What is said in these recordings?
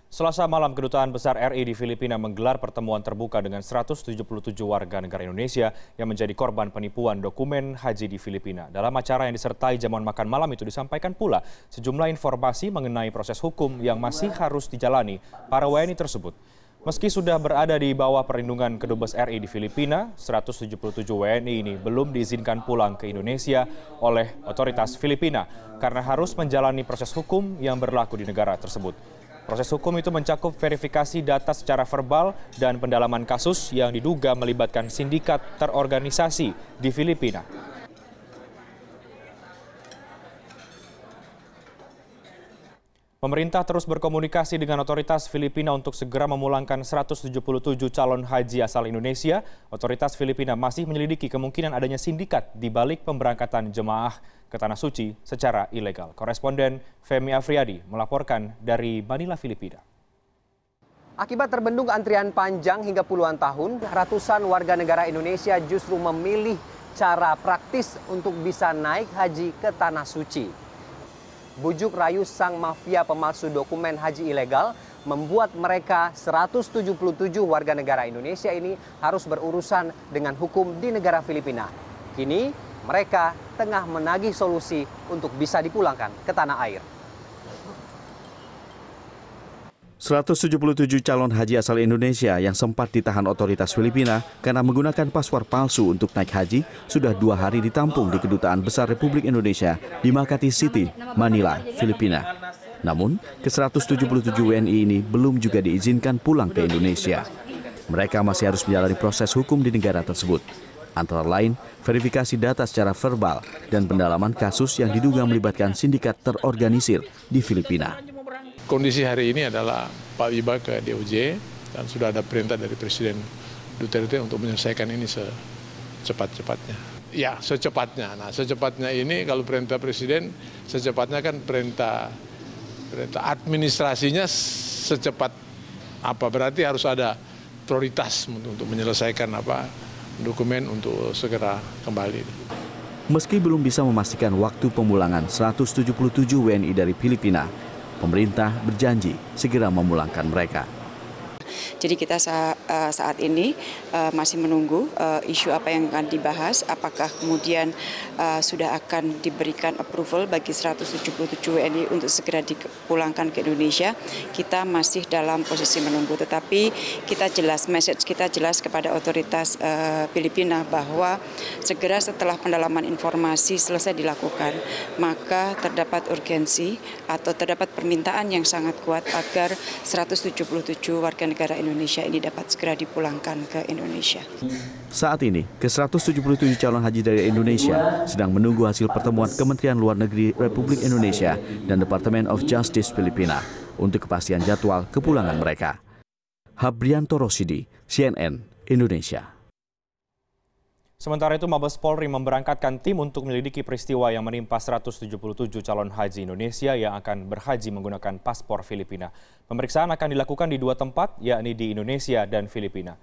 Selasa malam, Kedutaan Besar RI di Filipina menggelar pertemuan terbuka dengan 177 warga negara Indonesia yang menjadi korban penipuan dokumen haji di Filipina. Dalam acara yang disertai jamuan makan malam itu disampaikan pula sejumlah informasi mengenai proses hukum yang masih harus dijalani para WNI tersebut. Meski sudah berada di bawah perlindungan Kedubes RI di Filipina, 177 WNI ini belum diizinkan pulang ke Indonesia oleh otoritas Filipina karena harus menjalani proses hukum yang berlaku di negara tersebut. Proses hukum itu mencakup verifikasi data secara verbal dan pendalaman kasus yang diduga melibatkan sindikat terorganisasi di Filipina. Pemerintah terus berkomunikasi dengan otoritas Filipina untuk segera memulangkan 177 calon haji asal Indonesia. Otoritas Filipina masih menyelidiki kemungkinan adanya sindikat di balik pemberangkatan jemaah ke Tanah Suci secara ilegal. Koresponden Femi Afriyadi melaporkan dari Manila, Filipina. Akibat terbendung antrian panjang hingga puluhan tahun, ratusan warga negara Indonesia justru memilih cara praktis untuk bisa naik haji ke Tanah Suci. Bujuk rayu sang mafia pemalsu dokumen haji ilegal membuat mereka 177 warga negara Indonesia ini harus berurusan dengan hukum di negara Filipina. Kini mereka tengah menagih solusi untuk bisa dipulangkan ke tanah air. 177 calon haji asal Indonesia yang sempat ditahan otoritas Filipina karena menggunakan paspor palsu untuk naik haji sudah 2 hari ditampung di Kedutaan Besar Republik Indonesia di Makati City, Manila, Filipina. Namun, ke-177 WNI ini belum juga diizinkan pulang ke Indonesia. Mereka masih harus menjalani proses hukum di negara tersebut. Antara lain, verifikasi data secara verbal dan pendalaman kasus yang diduga melibatkan sindikat terorganisir di Filipina. Kondisi hari ini adalah Pak Wiba ke DOJ dan sudah ada perintah dari Presiden Duterte untuk menyelesaikan ini secepat-cepatnya. Ya, secepatnya. Nah, secepatnya ini kalau perintah Presiden, secepatnya kan perintah administrasinya secepat apa, berarti harus ada prioritas untuk menyelesaikan dokumen untuk segera kembali. Meski belum bisa memastikan waktu pemulangan 177 WNI dari Filipina, pemerintah berjanji segera memulangkan mereka. Jadi kita saat ini masih menunggu isu apa yang akan dibahas, apakah kemudian sudah akan diberikan approval bagi 177 WNI untuk segera dipulangkan ke Indonesia. Kita masih dalam posisi menunggu, tetapi message kita jelas kepada otoritas Filipina bahwa segera setelah pendalaman informasi selesai dilakukan, maka terdapat urgensi atau terdapat permintaan yang sangat kuat agar 177 warga negara Indonesia ini dapat segera dipulangkan ke Indonesia. Saat ini, ke-177 calon haji dari Indonesia sedang menunggu hasil pertemuan Kementerian Luar Negeri Republik Indonesia dan Department of Justice Filipina untuk kepastian jadwal kepulangan mereka. Habrianto Rosidi, CNN, Indonesia. Sementara itu, Mabes Polri memberangkatkan tim untuk menyelidiki peristiwa yang menimpa 177 calon haji Indonesia yang akan berhaji menggunakan paspor Filipina. Pemeriksaan akan dilakukan di 2 tempat, yakni di Indonesia dan Filipina.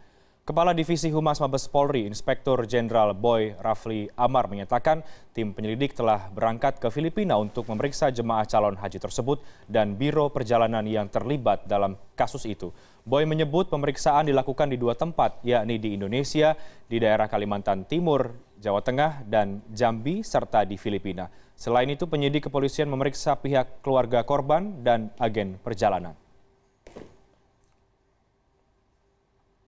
Kepala Divisi Humas Mabes Polri, Inspektur Jenderal Boy Rafli Amar menyatakan tim penyelidik telah berangkat ke Filipina untuk memeriksa jemaah calon haji tersebut dan biro perjalanan yang terlibat dalam kasus itu. Boy menyebut pemeriksaan dilakukan di 2 tempat, yakni di Indonesia, di daerah Kalimantan Timur, Jawa Tengah, dan Jambi, serta di Filipina. Selain itu, penyidik kepolisian memeriksa pihak keluarga korban dan agen perjalanan.